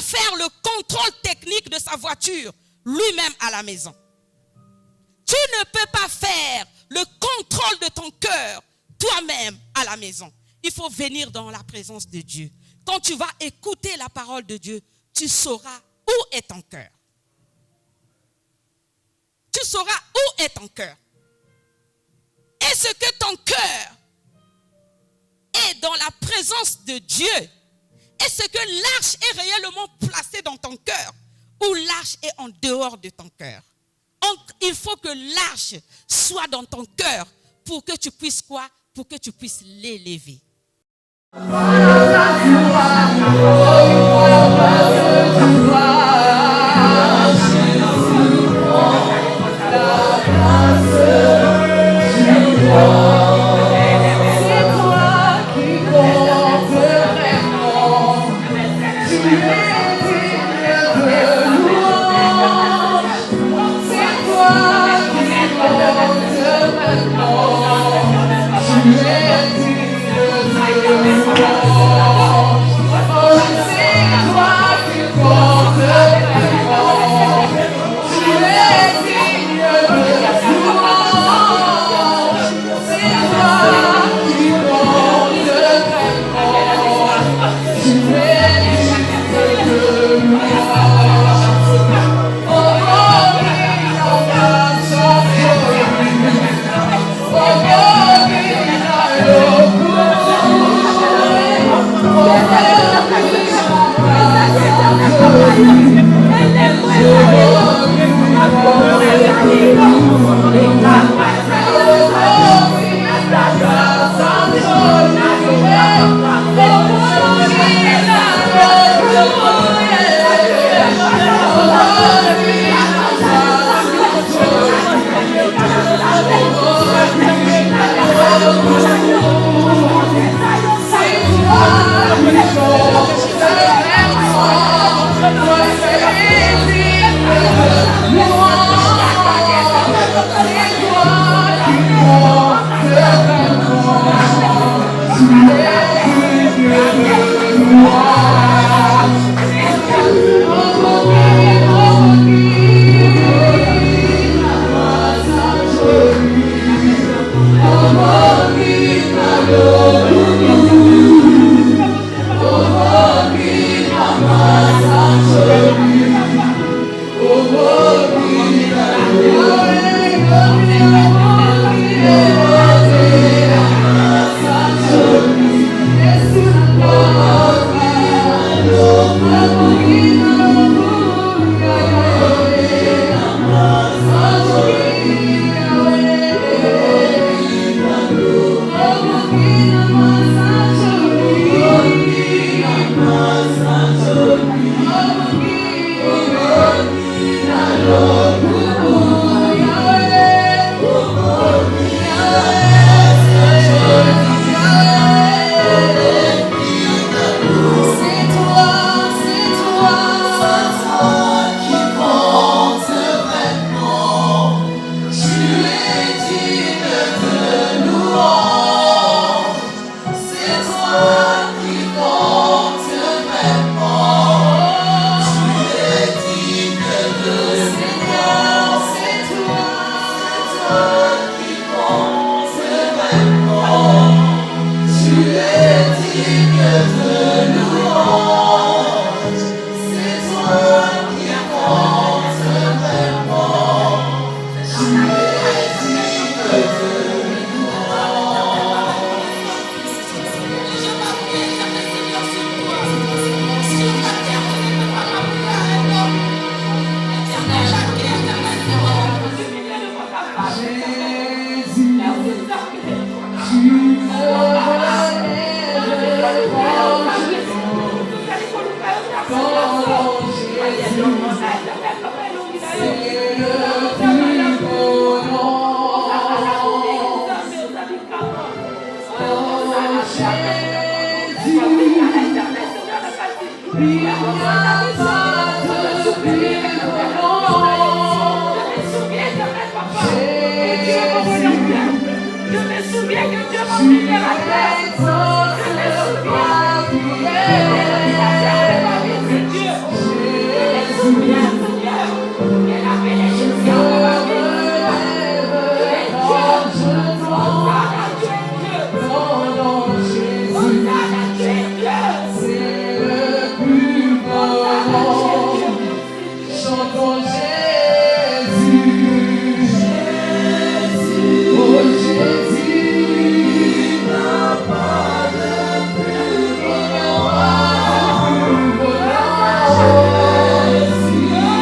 faire le contrôle technique de sa voiture lui-même à la maison. Tu ne peux pas faire le contrôle de ton cœur toi-même à la maison. Il faut venir dans la présence de Dieu. Quand tu vas écouter la parole de Dieu, tu sauras où est ton cœur. Tu sauras où est ton cœur. Est-ce que ton cœur est dans la présence de Dieu? Est-ce que l'arche est réellement placée dans ton cœur ou l'arche est en dehors de ton cœur? Il faut que l'arche soit dans ton cœur pour que tu puisses quoi? Pour que tu puisses l'élever. Jésus,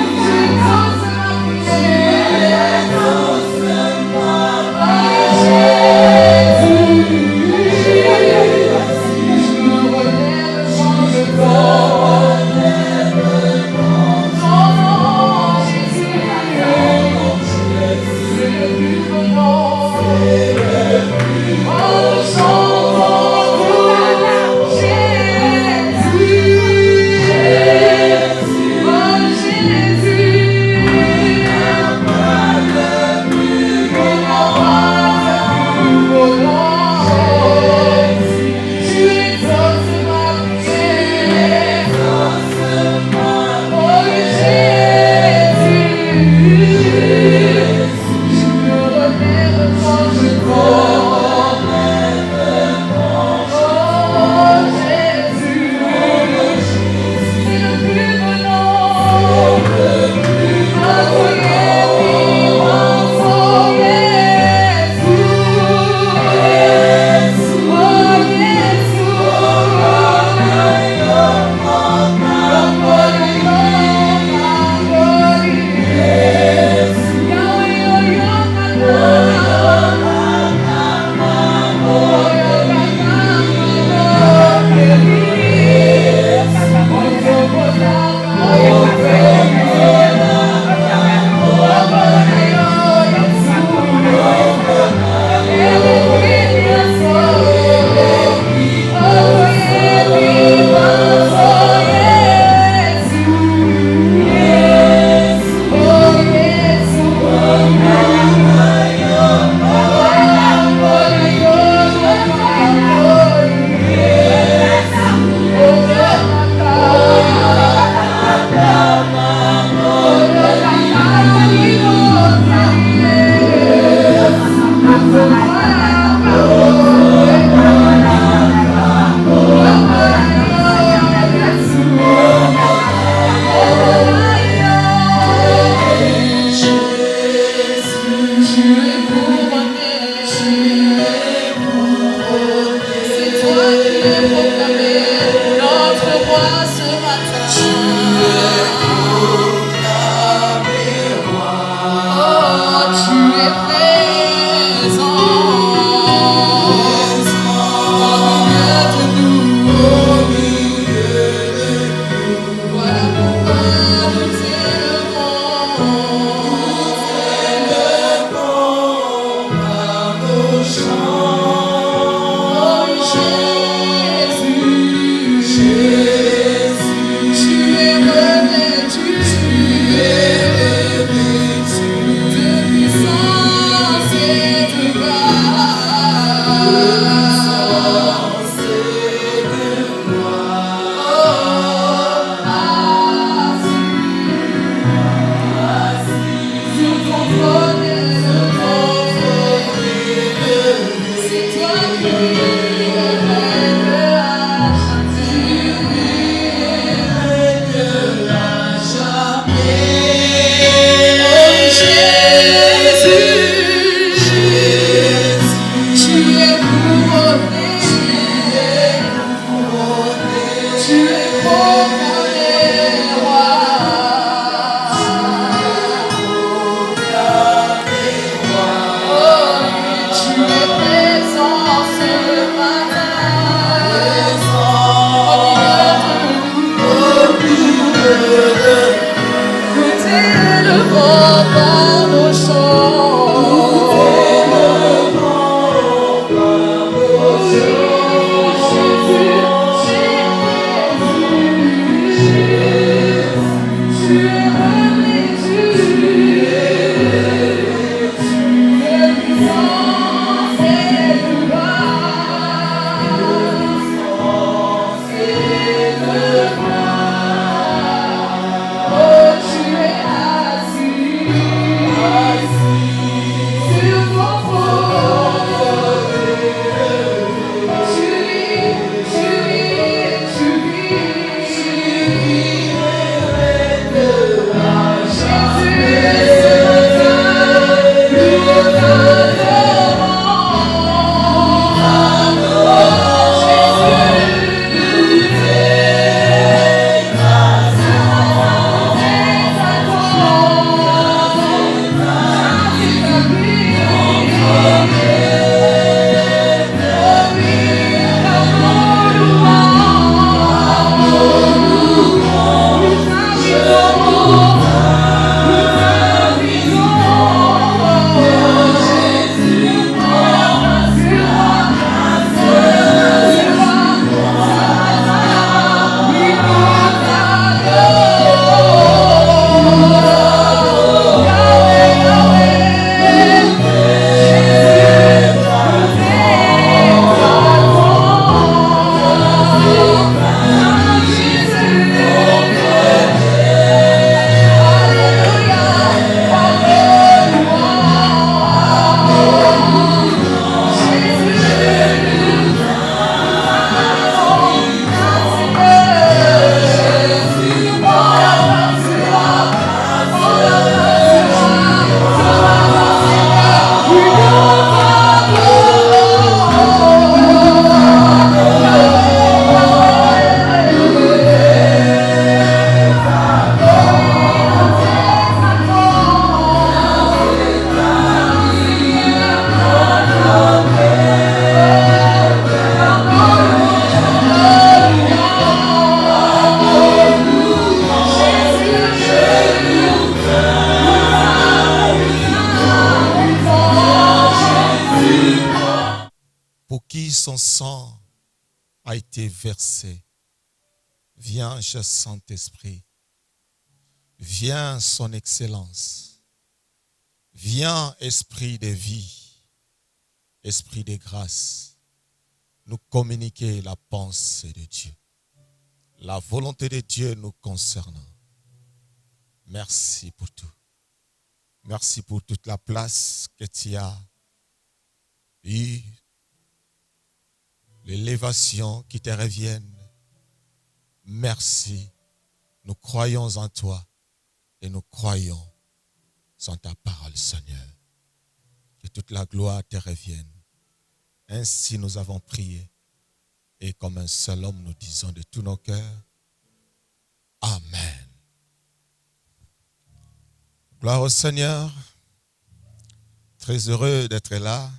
son sang a été versé. Viens, cher Saint-Esprit. Viens, son excellence. Viens, esprit de vie, esprit de grâce, nous communiquer la pensée de Dieu, la volonté de Dieu nous concernant. Merci pour tout. Merci pour toute la place que tu as eu, l'élévation qui te revienne. Merci. Nous croyons en toi et nous croyons en ta parole, Seigneur. Que toute la gloire te revienne. Ainsi nous avons prié et comme un seul homme nous disons de tous nos cœurs, Amen. Gloire au Seigneur. Très heureux d'être là,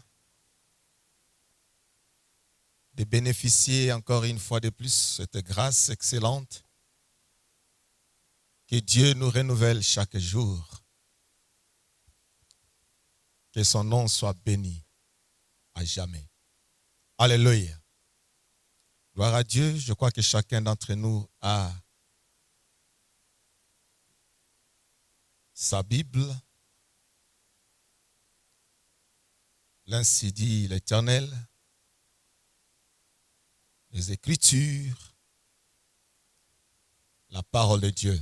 de bénéficier encore une fois de plus cette grâce excellente. Que Dieu nous renouvelle chaque jour. Que son nom soit béni à jamais. Alléluia. Gloire à Dieu. Je crois que chacun d'entre nous a sa Bible. L'ainsi dit l'Éternel. Les Écritures. La parole de Dieu.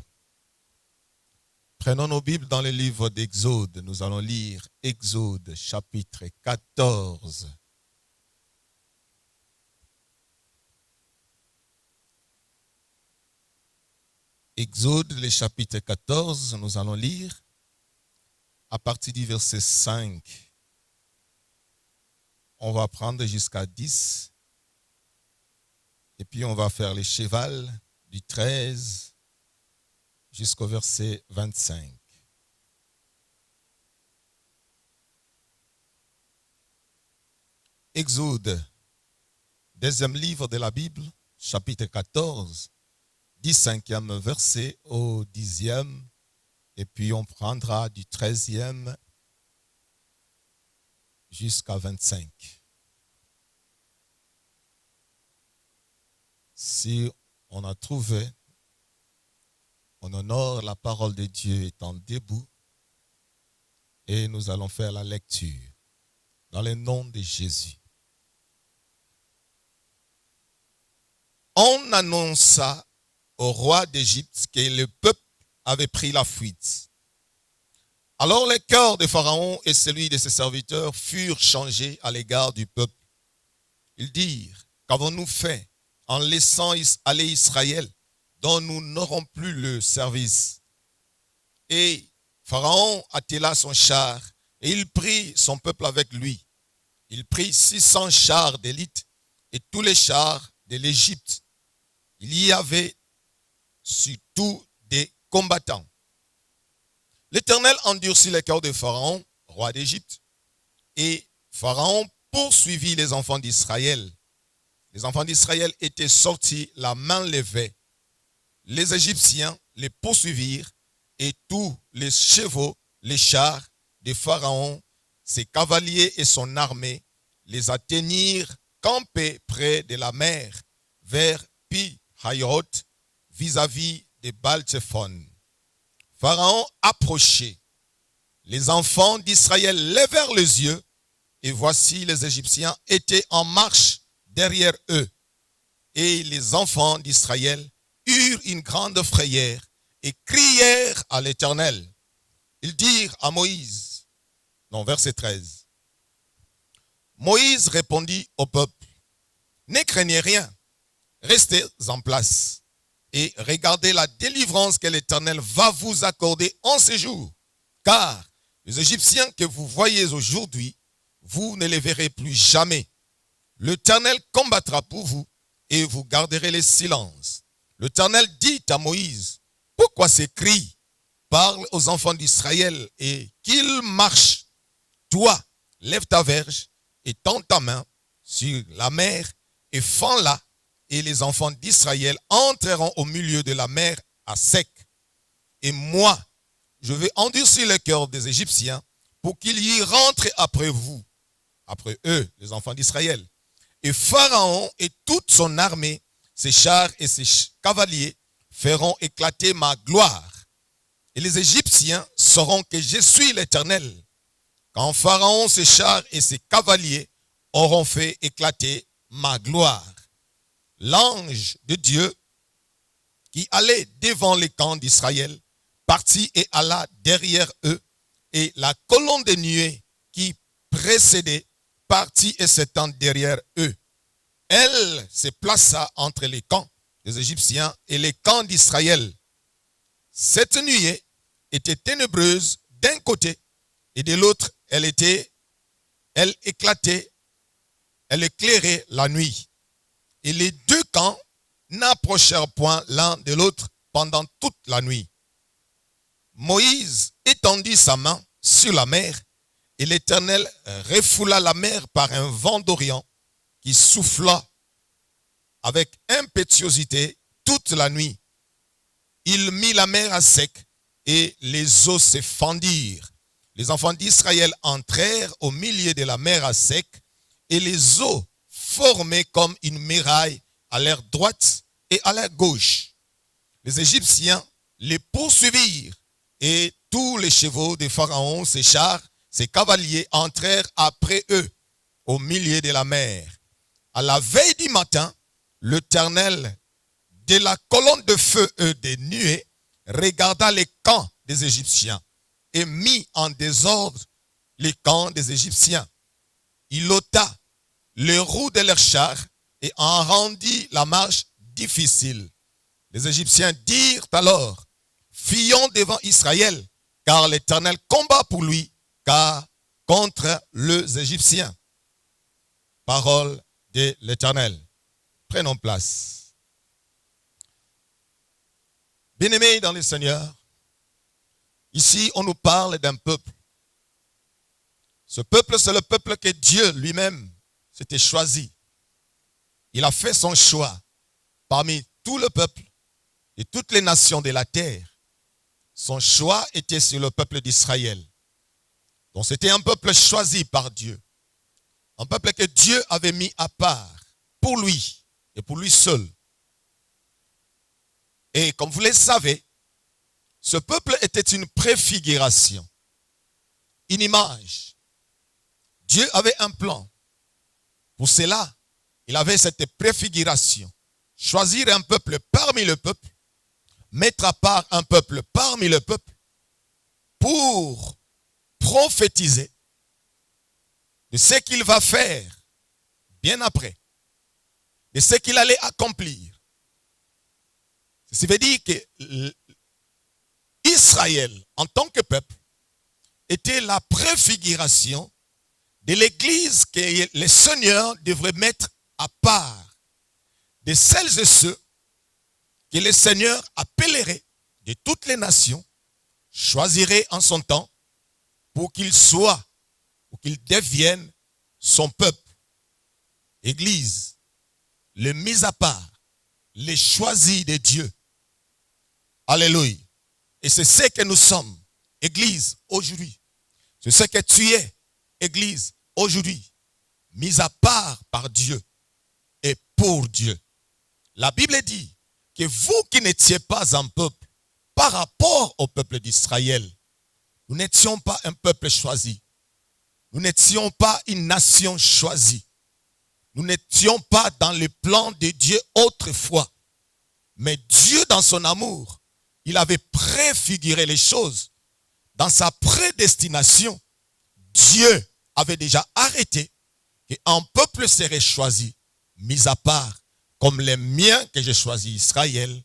Prenons nos Bibles dans le livre d'Exode. Nous allons lire Exode chapitre 14. Exode, le chapitre 14, nous allons lire à partir du verset 5. On va prendre jusqu'à 10. Et puis on va faire les cheval du 13 jusqu'au verset 25. Exode, deuxième livre de la Bible, chapitre 14, du 5e verset au 10e, et puis on prendra du 13e jusqu'à 25. Si on a trouvé, on honore la parole de Dieu étant debout et nous allons faire la lecture dans le nom de Jésus. On annonça au roi d'Égypte que le peuple avait pris la fuite. Alors le cœur de Pharaon et celui de ses serviteurs furent changés à l'égard du peuple. Ils dirent, qu'avons-nous fait en laissant aller Israël, dont nous n'aurons plus le service? Et Pharaon attela son char, et il prit son peuple avec lui. Il prit 600 chars d'élite et tous les chars de l'Égypte. Il y avait surtout des combattants. L'Éternel endurcit le cœur de Pharaon, roi d'Égypte, et Pharaon poursuivit les enfants d'Israël. Les enfants d'Israël étaient sortis la main levée. Les Égyptiens les poursuivirent et tous les chevaux, les chars de Pharaon, ses cavaliers et son armée les atteignirent campés près de la mer vers Pi-Hahiroth vis-à-vis de Baal-Tzephon. Pharaon approchait. Les enfants d'Israël levèrent les yeux et voici les Égyptiens étaient en marche derrière eux. Et les enfants d'Israël eurent une grande frayeur et crièrent à l'Éternel. Ils dirent à Moïse, verset 13. Moïse répondit au peuple, ne craignez rien, restez en place et regardez la délivrance que l'Éternel va vous accorder en ce jour. Car les Égyptiens que vous voyez aujourd'hui, vous ne les verrez plus jamais. L'Éternel combattra pour vous et vous garderez le silence. L'Éternel dit à Moïse, pourquoi ces cris? Parle aux enfants d'Israël et qu'ils marchent. Toi, lève ta verge et tends ta main sur la mer et fends-la, et les enfants d'Israël entreront au milieu de la mer à sec. Et moi, je vais endurcir le cœur des Égyptiens pour qu'ils y rentrent après vous, après eux, les enfants d'Israël. Et Pharaon et toute son armée, ses chars et ses cavaliers feront éclater ma gloire. Et les Égyptiens sauront que je suis l'Éternel, quand Pharaon, ses chars et ses cavaliers auront fait éclater ma gloire. L'ange de Dieu qui allait devant les camps d'Israël partit et alla derrière eux, et la colonne de nuée qui précédait partit et s'étend derrière eux. Elle se plaça entre les camps des Égyptiens et les camps d'Israël. Cette nuée était ténébreuse d'un côté, et de l'autre, elle éclatait, elle éclairait la nuit. Et les deux camps n'approchèrent point l'un de l'autre pendant toute la nuit. Moïse étendit sa main sur la mer, et l'Éternel refoula la mer par un vent d'Orient qui souffla avec impétuosité toute la nuit. Il mit la mer à sec, et les eaux se fendirent. Les enfants d'Israël entrèrent au milieu de la mer à sec, et les eaux formaient comme une muraille à leur droite et à leur gauche. Les Égyptiens les poursuivirent, et tous les chevaux de Pharaon, ses chars, ses cavaliers entrèrent après eux au milieu de la mer. À la veille du matin, l'Éternel, de la colonne de feu et des nuées, regarda les camps des Égyptiens et mit en désordre les camps des Égyptiens. Il ôta les roues de leurs chars et en rendit la marche difficile. Les Égyptiens dirent alors: fuyons devant Israël, car l'Éternel combat pour lui, car contre les Égyptiens. Parole de l'Éternel. Prenons place. Bien-aimés dans le Seigneur, ici on nous parle d'un peuple. Ce peuple, c'est le peuple que Dieu lui-même s'était choisi. Il a fait son choix parmi tout le peuple et toutes les nations de la terre. Son choix était sur le peuple d'Israël. Donc c'était un peuple choisi par Dieu. Un peuple que Dieu avait mis à part pour lui et pour lui seul. Et comme vous le savez, ce peuple était une préfiguration, une image. Dieu avait un plan. Pour cela, il avait cette préfiguration. Choisir un peuple parmi le peuple, mettre à part un peuple parmi le peuple pour prophétiser de ce qu'il va faire bien après, de ce qu'il allait accomplir. Ceci veut dire que Israël, en tant que peuple, était la préfiguration de l'Église que le Seigneur devrait mettre à part de celles et ceux que le Seigneur appellerait de toutes les nations, choisirait en son temps pour qu'ils soient, pour qu'ils deviennent son peuple. Église, le mis à part, les choisis de Dieu. Alléluia. Et c'est ce que nous sommes, Église, aujourd'hui. C'est ce que tu es, Église, aujourd'hui. Mis à part par Dieu et pour Dieu. La Bible dit que vous qui n'étiez pas un peuple par rapport au peuple d'Israël, nous n'étions pas un peuple choisi. Nous n'étions pas une nation choisie. Nous n'étions pas dans le plan de Dieu autrefois. Mais Dieu, dans son amour, il avait préfiguré les choses. Dans sa prédestination, Dieu avait déjà arrêté qu'un peuple serait choisi, mis à part, comme les miens que j'ai choisi, Israël,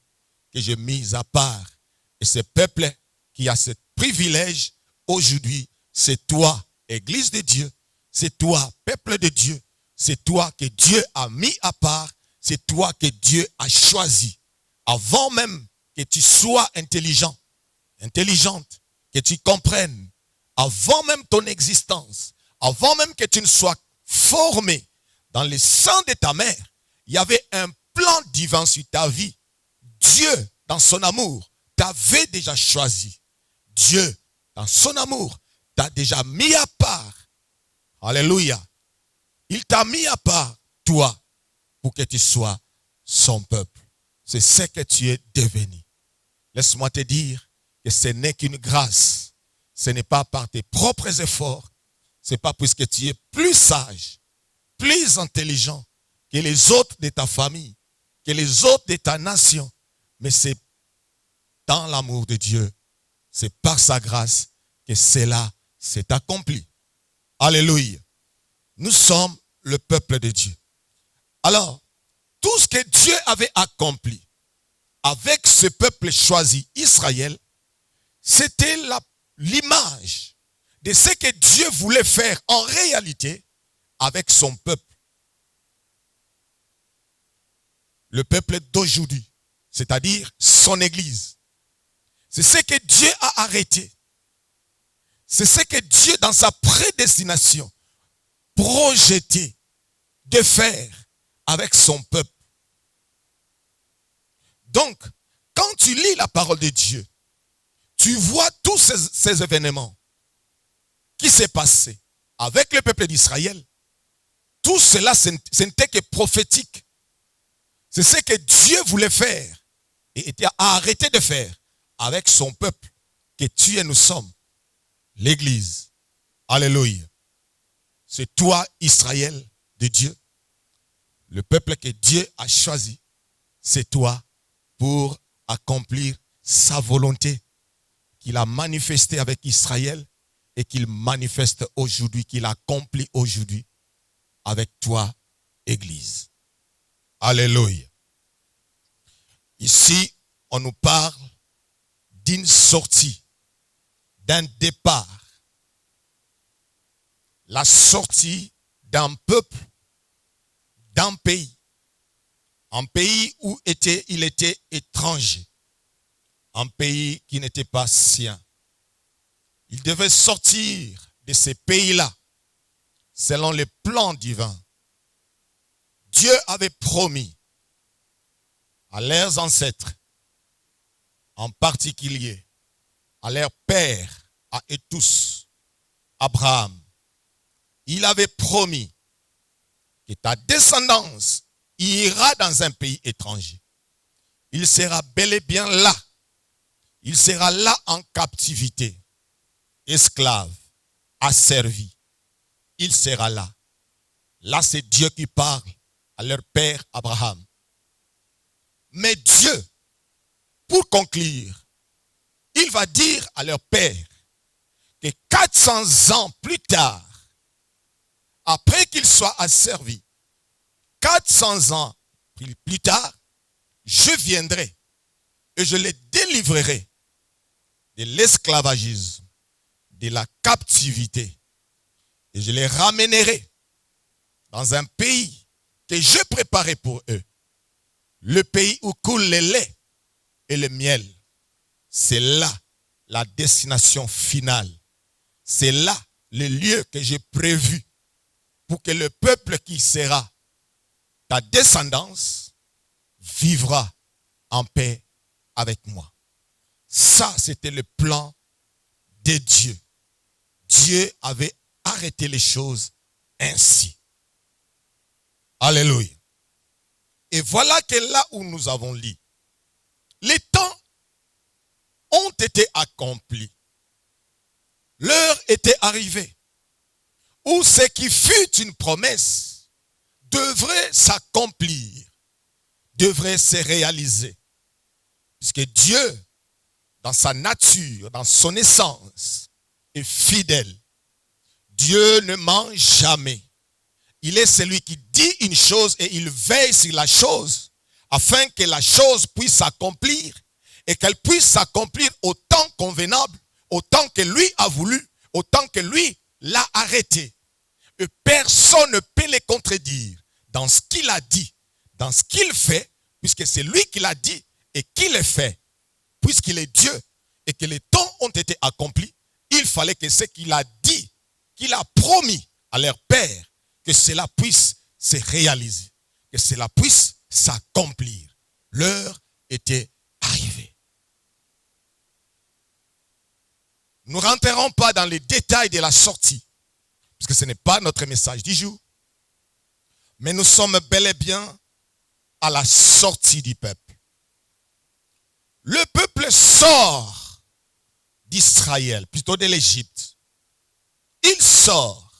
que j'ai mis à part. Et ce peuple qui a ce privilège, aujourd'hui, c'est toi, Église de Dieu, c'est toi, peuple de Dieu, c'est toi que Dieu a mis à part, c'est toi que Dieu a choisi. Avant même que tu sois intelligent, intelligente, que tu comprennes, avant même ton existence, avant même que tu ne sois formé dans le sein de ta mère, il y avait un plan divin sur ta vie. Dieu, dans son amour, t'avait déjà choisi. Dieu, dans son amour, t'a déjà mis à part. Alléluia. Il t'a mis à part toi pour que tu sois son peuple. C'est ce que tu es devenu. Laisse-moi te dire que ce n'est qu'une grâce. Ce n'est pas par tes propres efforts. Ce n'est pas puisque tu es plus sage, plus intelligent que les autres de ta famille, que les autres de ta nation. Mais c'est dans l'amour de Dieu. C'est par sa grâce que cela s'est accompli. Alléluia. Nous sommes le peuple de Dieu. Alors, tout ce que Dieu avait accompli avec ce peuple choisi, Israël, c'était l'image de ce que Dieu voulait faire en réalité avec son peuple. Le peuple d'aujourd'hui, c'est-à-dire son Église. C'est ce que Dieu a arrêté. C'est ce que Dieu, dans sa prédestination, projeté de faire avec son peuple. Donc, quand tu lis la parole de Dieu, tu vois tous ces événements qui s'est passé avec le peuple d'Israël. Tout cela, ce n'était que prophétique. C'est ce que Dieu voulait faire et a arrêté de faire avec son peuple que tu et nous sommes, l'Église. Alléluia. C'est toi, Israël de Dieu. Le peuple que Dieu a choisi, c'est toi pour accomplir sa volonté qu'il a manifestée avec Israël et qu'il manifeste aujourd'hui, qu'il accomplit aujourd'hui avec toi, Église. Alléluia. Ici, on nous parle d'une sortie, d'un départ. La sortie d'un peuple, d'un pays. Un pays où il était étranger. Un pays qui n'était pas sien. Il devait sortir de ces pays-là selon les plans divins. Dieu avait promis à leurs ancêtres, en particulier à leur père, à eux tous, Abraham. Il avait promis que ta descendance ira dans un pays étranger. Il sera bel et bien là. Il sera là en captivité, esclave, asservi. Il sera là. Là, c'est Dieu qui parle à leur père Abraham. Mais Dieu, pour conclure, il va dire à leur père que 400 ans plus tard, après qu'il soit asservi, 400 ans plus tard, je viendrai et je les délivrerai de l'esclavagisme, de la captivité, et je les ramènerai dans un pays que je préparais pour eux, le pays où coule le lait et le miel. C'est là la destination finale. C'est là le lieu que j'ai prévu pour que le peuple qui sera ta descendance vivra en paix avec moi. Ça, c'était le plan de Dieu. Dieu avait arrêté les choses ainsi. Alléluia. Et voilà que là où nous avons lu, les temps ont été accomplis. L'heure était arrivée où ce qui fut une promesse devrait s'accomplir, devrait se réaliser. Puisque Dieu, dans sa nature, dans son essence, est fidèle. Dieu ne ment jamais. Il est celui qui dit une chose et il veille sur la chose afin que la chose puisse s'accomplir et qu'elle puisse s'accomplir au temps convenable, au temps que lui a voulu, au temps que lui l'a arrêté. Et personne ne peut le contredire dans ce qu'il a dit, dans ce qu'il fait, puisque c'est lui qui l'a dit et qui le fait. Puisqu'il est Dieu et que les temps ont été accomplis, il fallait que ce qu'il a dit, qu'il a promis à leur père, que cela puisse se réaliser, que cela puisse s'accomplir. L'heure était arrivée. Nous ne rentrerons pas dans les détails de la sortie, puisque ce n'est pas notre message du jour. Mais nous sommes bel et bien à la sortie du peuple. Le peuple sort d'Israël, plutôt de l'Égypte. Il sort.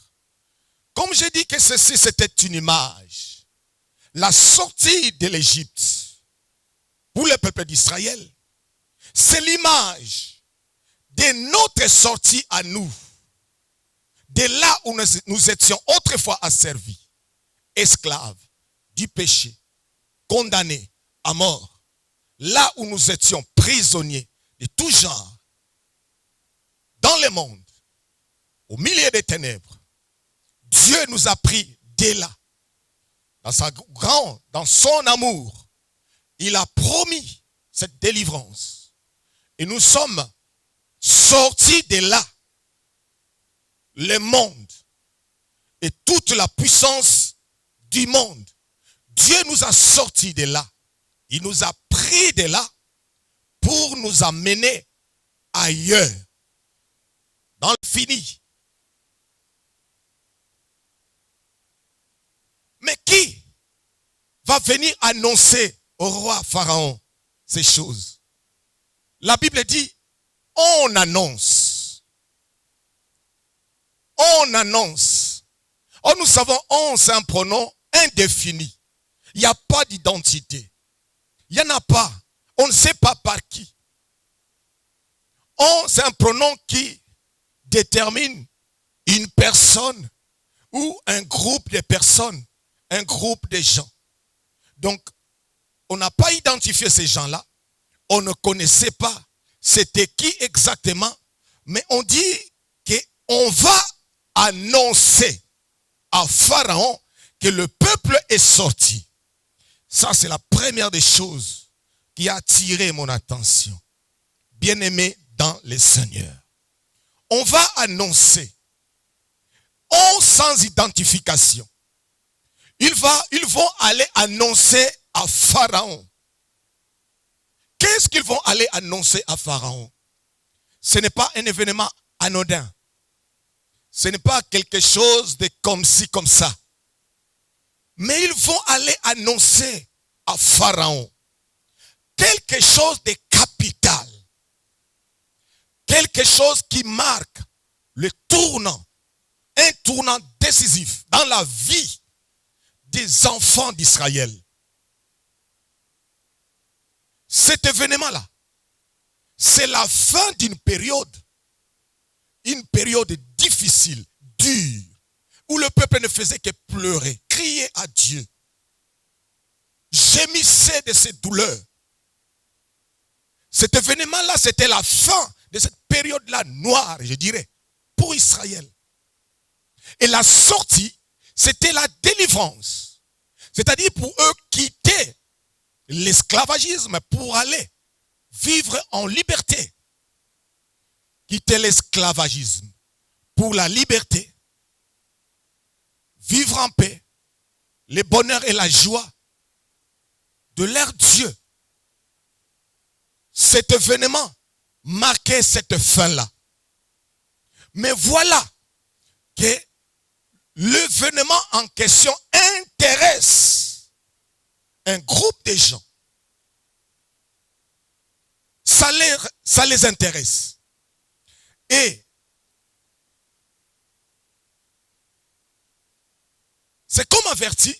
Comme j'ai dit que ceci c'était une image. La sortie de l'Égypte pour le peuple d'Israël, c'est l'image de notre sortie à nous. De là où nous étions autrefois asservis, esclaves du péché, condamnés à mort. Là où nous étions prisonniers de tout genre, dans le monde, au milieu des ténèbres, Dieu nous a pris dès là. Dans son amour, il a promis cette délivrance. Et nous sommes sortis de là. Le monde et toute la puissance du monde. Dieu nous a sortis de là. Il nous a pris de là pour nous amener ailleurs. Dans le fini. Mais qui va venir annoncer au roi Pharaon ces choses? La Bible dit, on annonce. On annonce. Or nous savons, on c'est un pronom indéfini. Il n'y a pas d'identité. Il n'y en a pas. On ne sait pas par qui. On c'est un pronom qui détermine une personne ou un groupe de personnes, un groupe de gens. Donc, on n'a pas identifié ces gens-là. On ne connaissait pas c'était qui exactement. Mais on dit qu'on va annoncer à Pharaon que le peuple est sorti. Ça, c'est la première des choses qui a attiré mon attention. Bien-aimé dans le Seigneur. On va annoncer, sans identification. Ils vont aller annoncer à Pharaon. Qu'est-ce qu'ils vont aller annoncer à Pharaon? Ce n'est pas un événement anodin. Ce n'est pas quelque chose de comme ci, comme ça. Mais ils vont aller annoncer à Pharaon quelque chose de capital. Quelque chose qui marque le tournant. Un tournant décisif dans la vie des enfants d'Israël. Cet événement-là, c'est la fin d'une période difficile, dure, où le peuple ne faisait que pleurer, crier à Dieu, gémissait de ses douleurs. Cet événement-là, c'était la fin de cette période-là noire, je dirais, pour Israël. Et la sortie, c'était la délivrance. C'est-à-dire pour eux quitter l'esclavagisme pour aller vivre en liberté. Quitter l'esclavagisme pour la liberté. Vivre en paix. Le bonheur et la joie de leur Dieu. Cet événement marquait cette fin-là. Mais voilà que l'événement en question intéresse un groupe de gens. Ça les intéresse. Et c'est comme averti.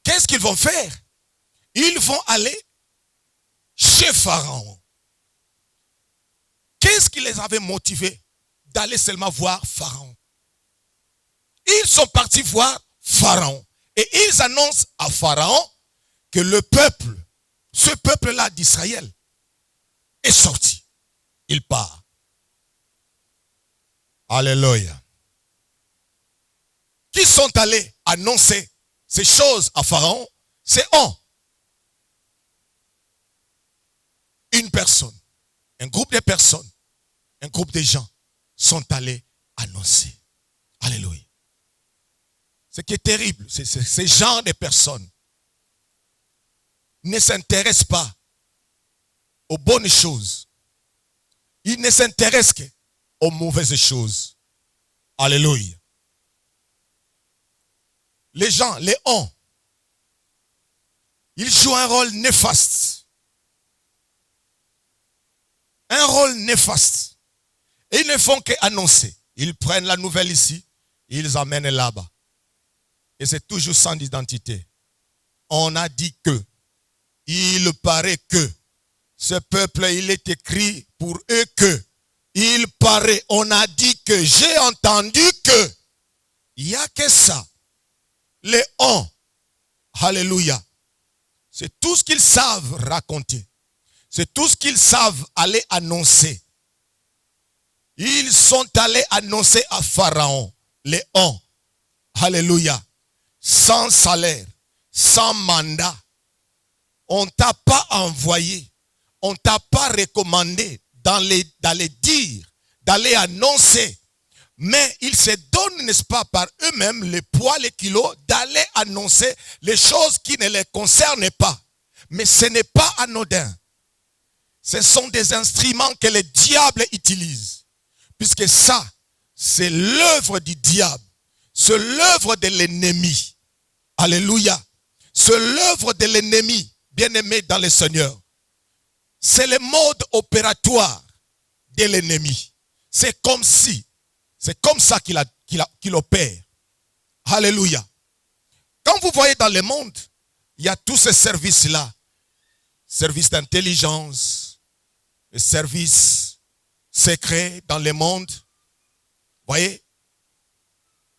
Qu'est-ce qu'ils vont faire? Ils vont aller chez Pharaon. Qu'est-ce qui les avait motivés d'aller seulement voir Pharaon? Ils sont partis voir Pharaon. Et ils annoncent à Pharaon que le peuple, ce peuple-là d'Israël, est sorti. Il part. Alléluia. Qui sont allés annoncer ces choses à Pharaon? C'est une personne, un groupe de personnes, un groupe de gens sont allés annoncer. Alléluia. Ce qui est terrible, c'est ces genres de personnes ne s'intéressent pas aux bonnes choses. Ils ne s'intéressent qu'aux mauvaises choses. Alléluia. les gens, les on, ils jouent un rôle néfaste. Un rôle néfaste. Et ils ne font qu'annoncer. Ils prennent la nouvelle ici, ils amènent là-bas. Et c'est toujours sans identité. On a dit que, il paraît que, ce peuple, il est écrit pour eux que, il paraît, on a dit que, j'ai entendu que, il n'y a que ça. Les on, alléluia. C'est tout ce qu'ils savent raconter. C'est tout ce qu'ils savent aller annoncer. Ils sont allés annoncer à Pharaon, les on, alléluia, sans salaire, sans mandat. On ne t'a pas envoyé, on ne t'a pas recommandé d'aller dire, d'aller annoncer. Mais ils se donnent, n'est-ce pas, par eux-mêmes, les poids, les kilos, d'aller annoncer les choses qui ne les concernent pas. Mais ce n'est pas anodin. Ce sont des instruments que le diable utilise. Puisque ça, c'est l'œuvre du diable. C'est l'œuvre de l'ennemi. Alléluia. C'est l'œuvre de l'ennemi, bien-aimé dans le Seigneur. C'est le mode opératoire de l'ennemi. C'est comme ça qu'il opère. Alléluia. Quand vous voyez dans le monde, il y a tous ces services-là. Services d'intelligence, les services secrets dans le monde. Vous voyez,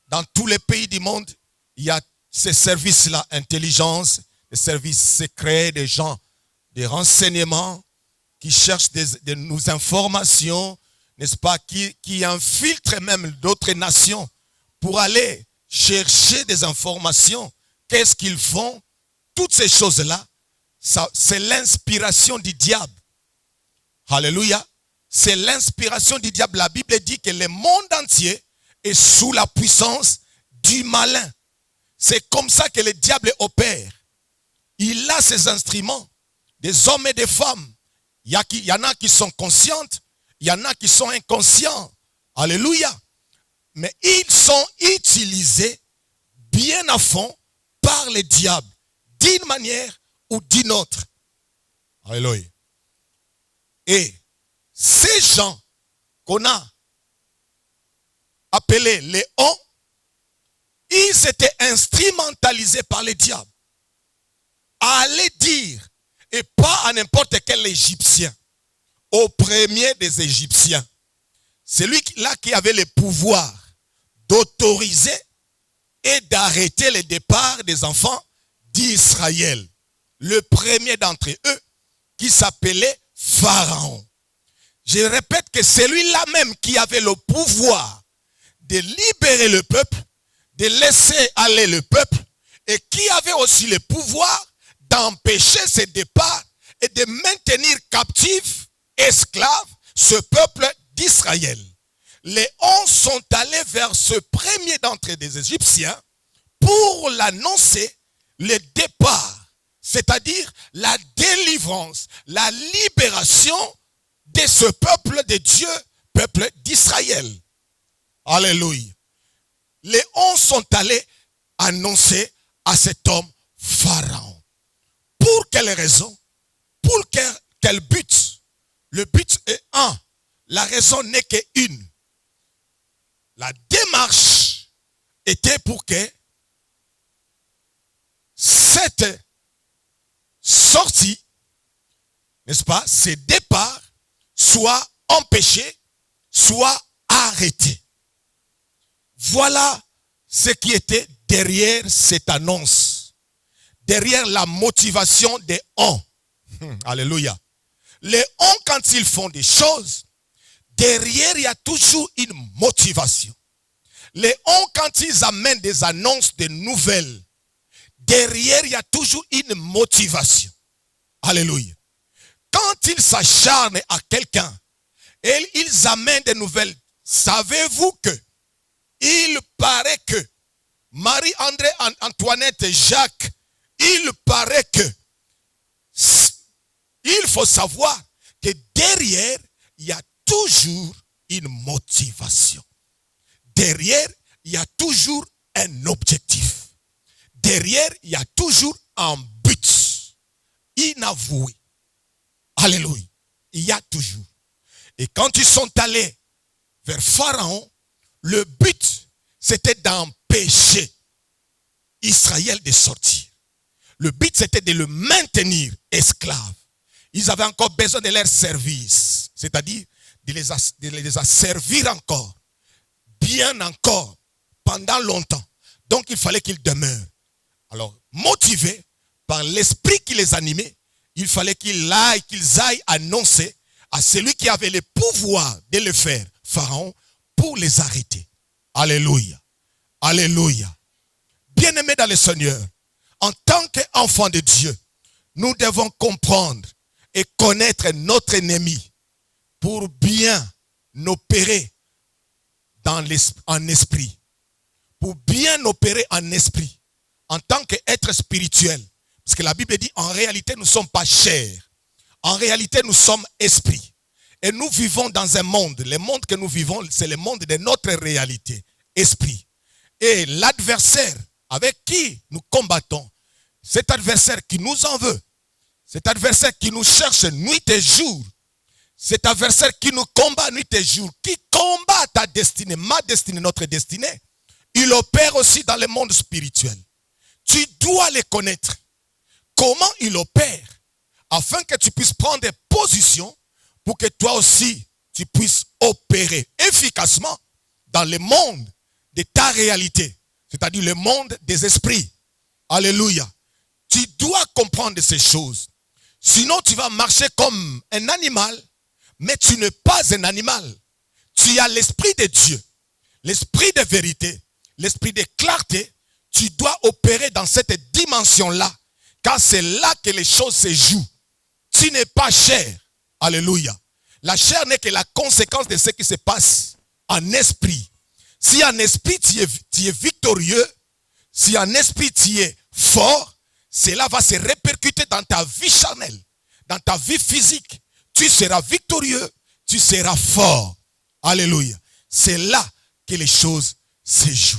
dans tous les pays du monde, il y a ces services-là, intelligence, les services secrets, des gens, des renseignements qui cherchent des informations, n'est-ce pas, qui infiltrent même d'autres nations pour aller chercher des informations. Qu'est-ce qu'ils font? Toutes ces choses-là, c'est l'inspiration du diable. Alléluia. C'est l'inspiration du diable. La Bible dit que le monde entier est sous la puissance du malin. C'est comme ça que le diable opère. Il a ses instruments, des hommes et des femmes. Il y en a qui sont conscientes, il y en a qui sont inconscients. Alléluia. Mais ils sont utilisés bien à fond par le diable, d'une manière ou d'une autre. Alléluia. Et ces gens qu'on a appelés les on, ils étaient instrumentalisés par le diable à aller dire, et pas à n'importe quel Égyptien, au premier des Égyptiens, celui-là qui avait le pouvoir d'autoriser et d'arrêter le départ des enfants d'Israël. Le premier d'entre eux, qui s'appelait Pharaon. Je répète que celui-là même qui avait le pouvoir de libérer le peuple, de laisser aller le peuple, et qui avait aussi le pouvoir d'empêcher ce départ et de maintenir captifs, esclaves, ce peuple d'Israël. Les 11 sont allés vers ce premier d'entre des Égyptiens pour l'annoncer, le départ, c'est-à-dire la délivrance, la libération de ce peuple de Dieu, peuple d'Israël. Alléluia. Les 11 sont allés annoncer à cet homme Pharaon. Pour quelle raison? Pour quel but? Le but est un. La raison n'est qu'une. La démarche était pour que cette sortie, n'est-ce pas, ce départ soit empêché, soit arrêté. Voilà ce qui était derrière cette annonce, derrière la motivation des on. Alléluia. Les on, quand ils font des choses, derrière il y a toujours une motivation. Les on, quand ils amènent des annonces, des nouvelles, derrière il y a toujours une motivation. Alléluia. Quand ils s'acharnent à quelqu'un et ils amènent des nouvelles, savez-vous que il paraît que Marie, André, Antoinette et Jacques, il paraît que il faut savoir que derrière, il y a toujours une motivation. Derrière, il y a toujours un objectif. derrière, il y a toujours un but inavoué. Alléluia. Il y a toujours. Et quand ils sont allés vers Pharaon, le but, c'était d'empêcher Israël de sortir. Le but, c'était de le maintenir esclave. Ils avaient encore besoin de leur service, c'est-à-dire de les asservir encore, bien encore, pendant longtemps. Donc, il fallait qu'ils demeurent. Alors, motivés par l'esprit qui les animait, il fallait qu'ils aillent annoncer à celui qui avait le pouvoir de le faire, Pharaon, pour les arrêter. Alléluia. Alléluia. Bien-aimés dans le Seigneur, en tant qu'enfants de Dieu, nous devons comprendre et connaître notre ennemi pour bien opérer en esprit. Pour bien opérer en esprit, en tant qu'être spirituel. Parce que la Bible dit, en réalité, nous ne sommes pas chair. En réalité, nous sommes esprit. Et nous vivons dans un monde. Le monde que nous vivons, c'est le monde de notre réalité, esprit. Et l'adversaire avec qui nous combattons, cet adversaire qui nous en veut, cet adversaire qui nous cherche nuit et jour, cet adversaire qui nous combat nuit et jour, qui combat ta destinée, ma destinée, notre destinée, il opère aussi dans le monde spirituel. Tu dois les connaître. Comment il opère, afin que tu puisses prendre des positions pour que toi aussi, tu puisses opérer efficacement dans le monde de ta réalité, c'est-à-dire le monde des esprits. Alléluia. Tu dois comprendre ces choses. Sinon, tu vas marcher comme un animal, mais tu n'es pas un animal. Tu as l'esprit de Dieu, l'esprit de vérité, l'esprit de clarté. Tu dois opérer dans cette dimension-là, car c'est là que les choses se jouent. Tu n'es pas chair. Alléluia. La chair n'est que la conséquence de ce qui se passe en esprit. Si en esprit tu es victorieux, si en esprit tu es fort, cela va se répercuter dans ta vie charnelle, dans ta vie physique. Tu seras victorieux, tu seras fort. Alléluia. C'est là que les choses se jouent.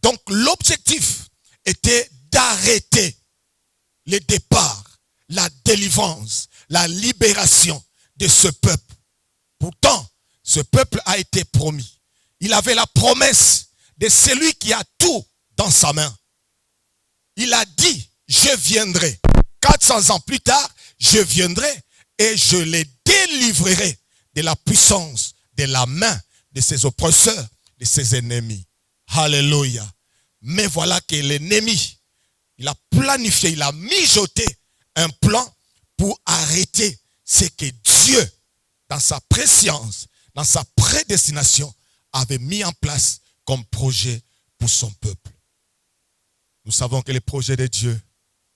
Donc l'objectif était d'arrêter le départ, la délivrance, la libération de ce peuple. Pourtant, ce peuple a été promis. Il avait la promesse de celui qui a tout dans sa main. Il a dit, je viendrai. 400 ans plus tard, je viendrai et je les délivrerai de la puissance, de la main de ses oppresseurs, de ses ennemis. Alléluia. Mais voilà que l'ennemi, il a planifié, il a mijoté un plan pour arrêter ce que Dieu, dans sa préscience, dans sa prédestination, avait mis en place comme projet pour son peuple. Nous savons que le projet de Dieu,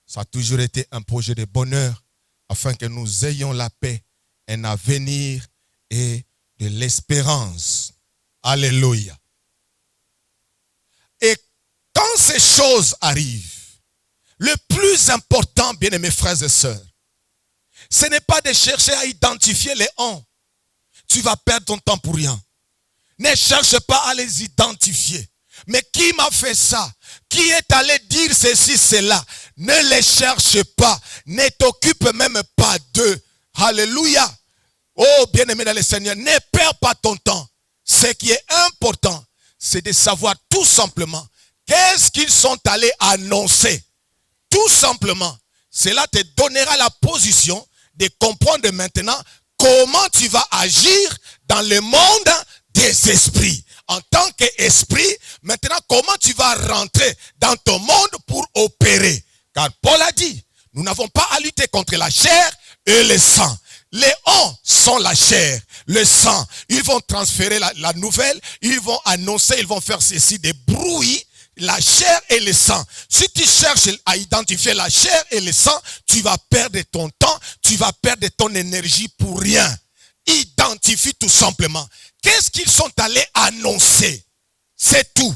ça a toujours été un projet de bonheur, afin que nous ayons la paix, un avenir et de l'espérance. Alléluia. Et quand ces choses arrivent, le plus important, bien-aimés frères et sœurs, ce n'est pas de chercher à identifier les uns. Tu vas perdre ton temps pour rien. Ne cherche pas à les identifier. Mais qui m'a fait ça? Qui est allé dire ceci, cela? Ne les cherche pas. Ne t'occupe même pas d'eux. Alléluia. Oh, bien-aimé dans le Seigneur, ne perds pas ton temps. Ce qui est important, c'est de savoir tout simplement qu'est-ce qu'ils sont allés annoncer. Tout simplement. Cela te donnera la position de comprendre maintenant comment tu vas agir dans le monde des esprits. En tant qu'esprit, maintenant comment tu vas rentrer dans ton monde pour opérer. Car Paul a dit, nous n'avons pas à lutter contre la chair et le sang. Les uns sont la chair, le sang. Ils vont transférer la nouvelle, ils vont annoncer, ils vont faire ceci, des bruits. La chair et le sang. Si tu cherches à identifier la chair et le sang, tu vas perdre ton temps, tu vas perdre ton énergie pour rien. Identifie tout simplement. Qu'est-ce qu'ils sont allés annoncer? C'est tout.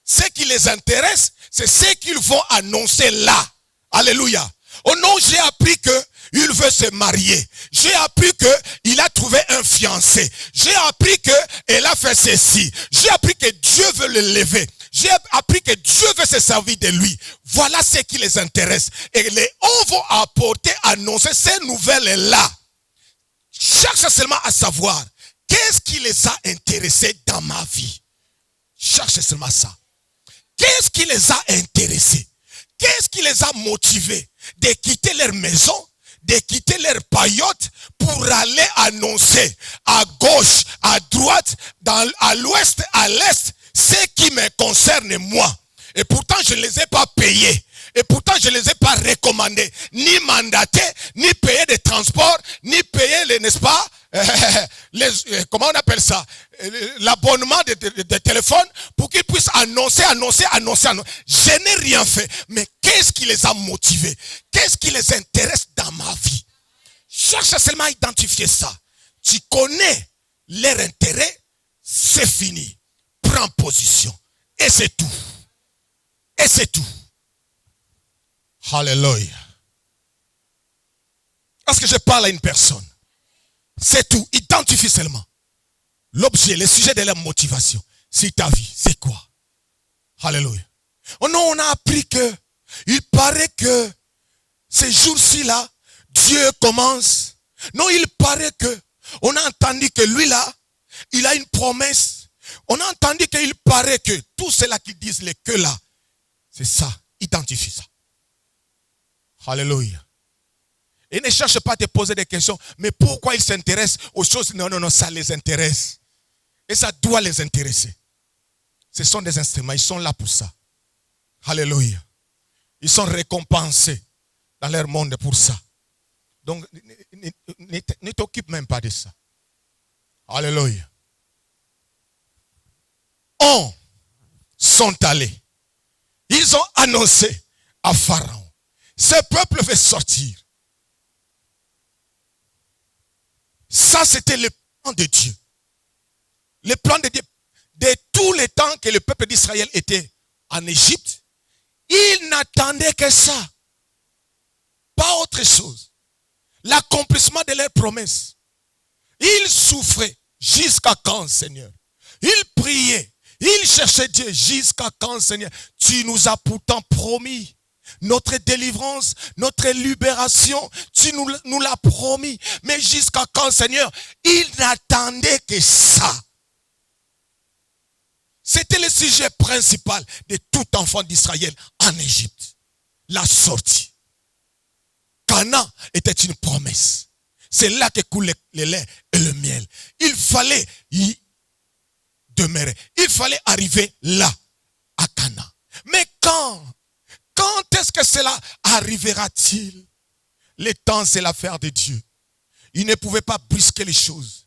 Ce qui les intéresse, c'est ce qu'ils vont annoncer là. Alléluia. Oh non, j'ai appris qu'il veut se marier. J'ai appris qu'il a trouvé un fiancé. J'ai appris qu'elle a fait ceci. J'ai appris que Dieu veut le lever. j'ai appris que Dieu veut se servir de lui. Voilà ce qui les intéresse. Et les hommes vont apporter, annoncer ces nouvelles-là. Cherche seulement à savoir qu'est-ce qui les a intéressés dans ma vie. Cherche seulement ça. Qu'est-ce qui les a intéressés? Qu'est-ce qui les a motivés de quitter leur maison, de quitter leur paillote pour aller annoncer à gauche, à droite, à l'ouest, à l'est, ce qui me concerne moi. Et pourtant, je ne les ai pas payés. Et pourtant, je ne les ai pas recommandés, ni mandatés, ni payés de transport, ni payés, n'est-ce pas, comment on appelle ça, l'abonnement de téléphone pour qu'ils puissent annoncer. Je n'ai rien fait. Mais qu'est-ce qui les a motivés? Qu'est-ce qui les intéresse dans ma vie? Cherche seulement à identifier ça. Tu connais leur intérêt, c'est fini. Prends position. Et c'est tout. Et c'est tout. Alléluia. Est-ce que je parle à une personne? C'est tout. Identifie seulement l'objet, le sujet de leur motivation. C'est ta vie. C'est quoi? Alléluia. Oh non, on a appris que il paraît que ces jours-ci là, Dieu commence. Non, il paraît que on a entendu que lui là, il a une promesse. On a entendu qu'il paraît que tout cela qui disent les que là, c'est ça. Identifie ça. Alléluia. Et ne cherche pas à te poser des questions. Mais pourquoi ils s'intéressent aux choses? Non, ça les intéresse. Et ça doit les intéresser. Ce sont des instruments. Ils sont là pour ça. Alléluia. Ils sont récompensés dans leur monde pour ça. Donc, ne t'occupe même pas de ça. Alléluia. On sont allés. Ils ont annoncé à Pharaon. Ce peuple veut sortir. Ça, c'était le plan de Dieu. Le plan de Dieu. De tous les temps que le peuple d'Israël était en Égypte, ils n'attendaient que ça. Pas autre chose. L'accomplissement de leurs promesses. Ils souffraient. Jusqu'à quand, Seigneur? Ils priaient. Ils cherchaient Dieu. Jusqu'à quand, Seigneur? Tu nous as pourtant promis notre délivrance, notre libération. Tu nous l'as promis. Mais jusqu'à quand, Seigneur? Ils n'attendaient que ça. C'était le sujet principal de tout enfant d'Israël en Égypte. La sortie. Canaan était une promesse. C'est là que coule le lait et le miel. Il fallait y demeurer. Il fallait arriver là, à Canaan. Mais quand est-ce que cela arrivera-t-il? Le temps, c'est l'affaire de Dieu. Il ne pouvait pas brusquer les choses.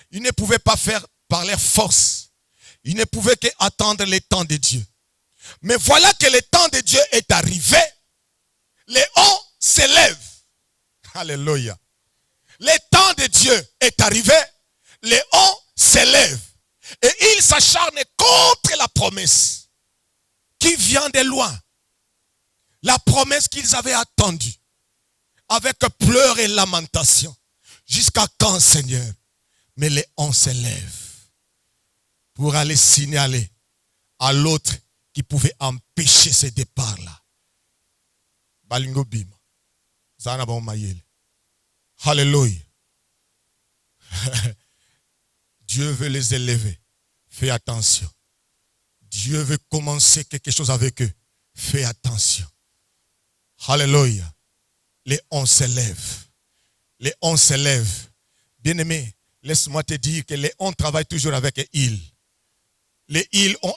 Il ne pouvait pas faire par leur force. Il ne pouvait qu'attendre le temps de Dieu. Mais voilà que le temps de Dieu est arrivé. Léon s'élève. Alléluia. Le temps de Dieu est arrivé. Léon s'élève. Et il s'acharne contre la promesse qui vient de loin. La promesse qu'ils avaient attendue. Avec pleurs et lamentations. Jusqu'à quand, Seigneur? Mais Léon s'élève. Pour aller signaler à l'autre qui pouvait empêcher ce départ-là. Balingo bima. Zanaba mayele. Alléluia. Dieu veut les élever. Fais attention. Dieu veut commencer quelque chose avec eux. Fais attention. Alléluia. Les 11 s'élèvent. Les 11 s'élèvent. Bien-aimé, laisse-moi te dire que les 11 travaillent toujours avec ils. Les îles ont